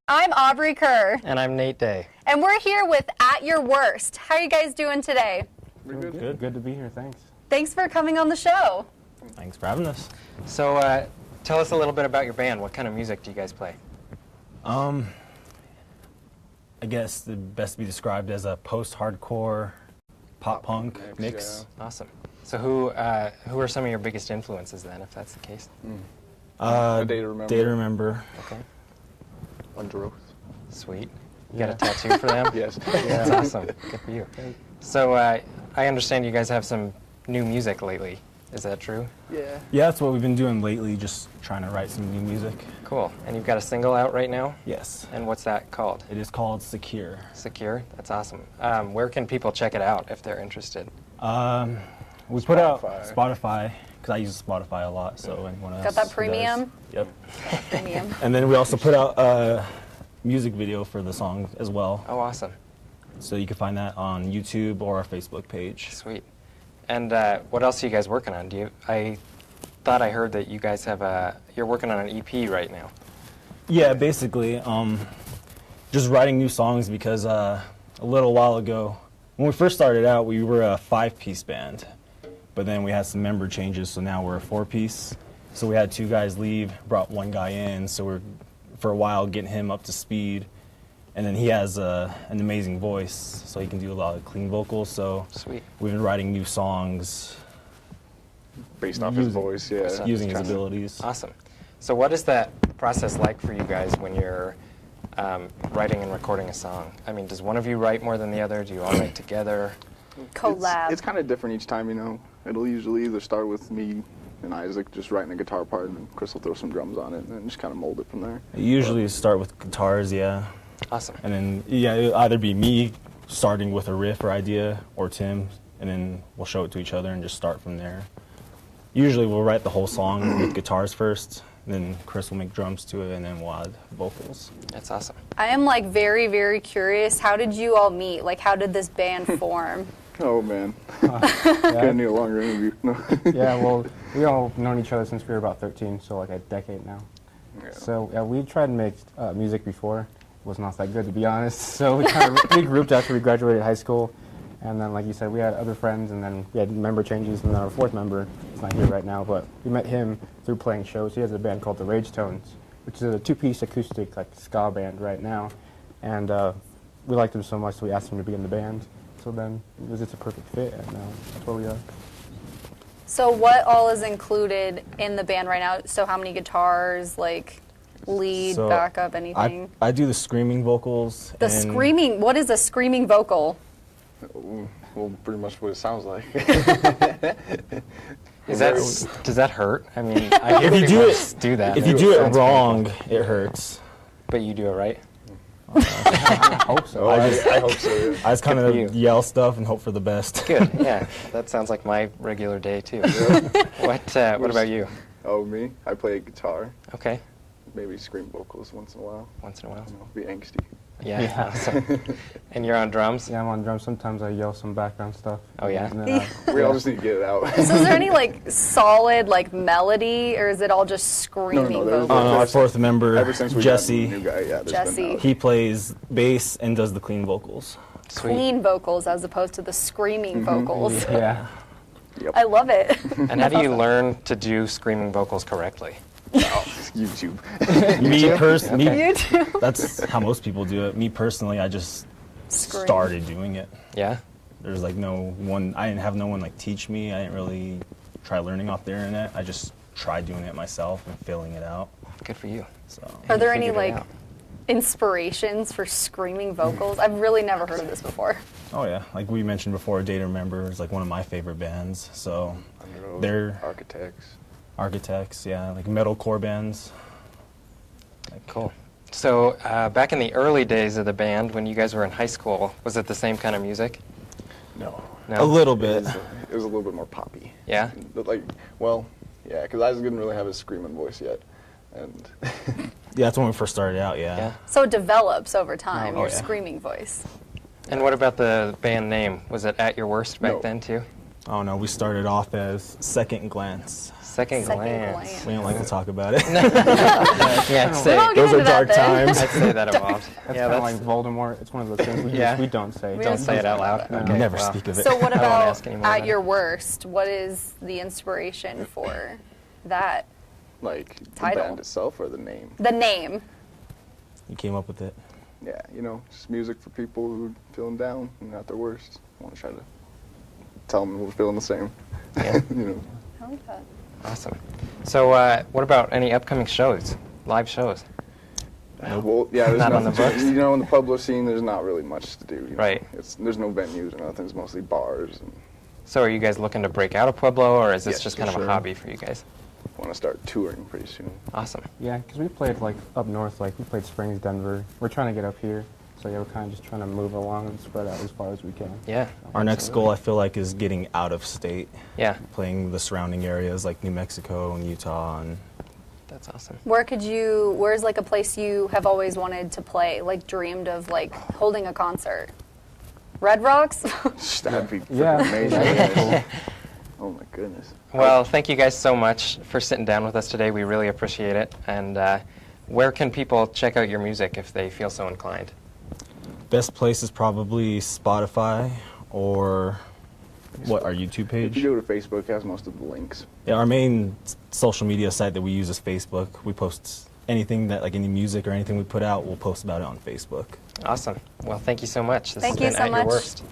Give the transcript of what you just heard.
I'm Aubrey Kerr. And I'm Nate Day. And we're here with At Your Worst. How are you guys doing today? We're good. Good to be here, thanks. Thanks for coming on the show. Thanks for having us. So tell us a little bit about your band. What kind of music do you guys play? I guess the best to be described as a post-hardcore pop-punk mix. Yeah. Awesome. So who are some of your biggest influences then, if that's the case? A Day to Remember. Day to Remember. Okay. Under Oath. Sweet. You got a tattoo for them? Yes. That's awesome. Good for you. So I understand you guys have some new music lately. Is that true? Yeah. Yeah, that's what we've been doing lately, just trying to write some new music. Cool. And you've got a single out right now? Yes. And what's that called? It is called Secure. Secure? That's awesome. Where can people check it out if they're interested? We put out Spotify, because I use Spotify a lot, so anyone else Got that premium? Yep. Premium. And then we also put out a music video for the song as well. Oh, awesome. So you can find that on YouTube or our Facebook page. Sweet. And what else are you guys working on? I thought I heard that you guys have you're working on an EP right now. Yeah, basically, just writing new songs because a little while ago, when we first started out, we were a 5-piece band, but then we had some member changes, so now we're a 4-piece. So we had 2 guys leave, brought 1 guy in, so we're, for a while, getting him up to speed. And then he has an amazing voice, so he can do a lot of clean vocals. So Sweet. We've been writing new songs Based off his voice, yeah. using his abilities. Awesome. So what is that process like for you guys when you're writing and recording a song? I mean, does one of you write more than the other? Do you all write together? Collab. It's kind of different each time, you know. It'll usually either start with me and Isaac just writing a guitar part, and then Chris will throw some drums on it, and then just kind of mold it from there. I usually start with guitars, yeah. Awesome. And then, yeah, it'll either be me starting with a riff or idea, or Tim, and then we'll show it to each other and just start from there. Usually we'll write the whole song with guitars first, then Chris will make drums to it, and then we'll add vocals. That's awesome. I am like very, very curious. How did you all meet? Like, how did this band form? Oh, man. Gonna need a longer interview. No. Yeah, well, we all known each other since we were about 13, so like a decade now. Yeah. So yeah, we tried to make music before. It was not that good, to be honest. So we kind of regrouped after we graduated high school. And then, like you said, we had other friends, and then we had member changes, and then our 4th member is not here right now, but we met him through playing shows. He has a band called the Rage Tones, which is a 2-piece acoustic, like, ska band right now. And we liked him so much, so we asked him to be in the band. So then it was just a perfect fit, and that's where we are. So what all is included in the band right now? So how many guitars, like lead, So backup, anything? I do the screaming vocals. The and screaming, what is a screaming vocal? Well, pretty much what it sounds like. Does that hurt? I mean, I hear If you people do that. If you do it wrong, it hurts. But you do it right? I hope so. I hope so, yeah. I just kind Good for you. of yell stuff and hope for the best. Good, yeah. That sounds like my regular day, too. What about you? Oh, me? I play guitar. Okay, Maybe scream vocals once in a while. once in a while. You know, be angsty. Yeah, awesome. And you're on drums? Yeah, I'm on drums. Sometimes I yell some background stuff. Oh, yeah? And then, We all just need to get it out. So is there any like solid like melody, or is it all just screaming there's- vocals? Our 4th member, Ever since we Jesse, got the new guy, yeah, there's Jesse. been he plays bass and does the clean vocals. Sweet. Clean vocals as opposed to the screaming vocals. yeah. I love it. And how do you learn to do screaming vocals correctly? YouTube. You too. That's how most people do it. Me personally, I just Scream. started doing it. Yeah? There's like I didn't have no one like teach me. I didn't really try learning off the internet. I just tried doing it myself and filling it out. Good for you. So Are there any figured it like out. inspirations for screaming vocals? I've really never heard of this before. oh yeah, like we mentioned before, Day to Remember is like one of my favorite bands. So Under Oath, they're Architects. architects, yeah, like metalcore bands. Cool. So back in the early days of the band, when you guys were in high school, was it the same kind of music? No. No? A little It bit. was a little bit more poppy. Yeah? But like, well, yeah, because Isaac didn't really have his screaming voice yet. And Yeah, that's when we first started out, yeah. Yeah. So it develops over time, Oh, your yeah. screaming voice. And what about the band name? Was it At Your Worst back No. then, too? Oh no, we started off as Second Glance. Second Second glance. glance. We don't like to talk about it. Yeah, I'd say, won't get Those are into that dark then. times. I'd say that evolved. That's Yeah, kind of like Voldemort. It's one of those things Yeah. we don't say. We don't say it out loud. No. Okay, Never well. speak of it. So what I won't about ask any more about at it. your worst? What is the inspiration for that? Like the Title. band itself or the name? The name. You came up with it. Yeah, you know, just music for people who are feeling down and at their worst. I want to try to tell them we're feeling the same. Yeah. You know. I like that. Awesome. So what about any upcoming shows, live shows? Well, yeah, there's Not on nothing the to- books? You know, in the public scene, there's not really much to do. You know? Right. There's no venues or nothing. It's mostly bars. And So are you guys looking to break out of Pueblo, or is this Yes, just for kind of a sure. hobby for you guys? want to start touring pretty soon. Awesome. Yeah, because we played like up north, like we played Springs, Denver. We're trying to get up here, so yeah, we're kind of just trying to move along and spread out as far as we can. Yeah. Our next goal, I feel like, is getting out of state, Yeah. playing the surrounding areas like New Mexico and Utah. And That's awesome. Where's like a place you have always wanted to play, like dreamed of like holding a concert? Red Rocks? That'd be Yeah. amazing. Yeah. Oh my goodness. Well, thank you guys so much for sitting down with us today. We really appreciate it. And where can people check out your music if they feel so inclined? best place is probably Spotify or our YouTube If page. you go to Facebook, it has most of the links. Yeah, our main social media site that we use is Facebook. We post anything that, like any music or anything we put out, we'll post about it on Facebook. Awesome. Well, thank you so much. This Thank has you been so At Your much. Worst.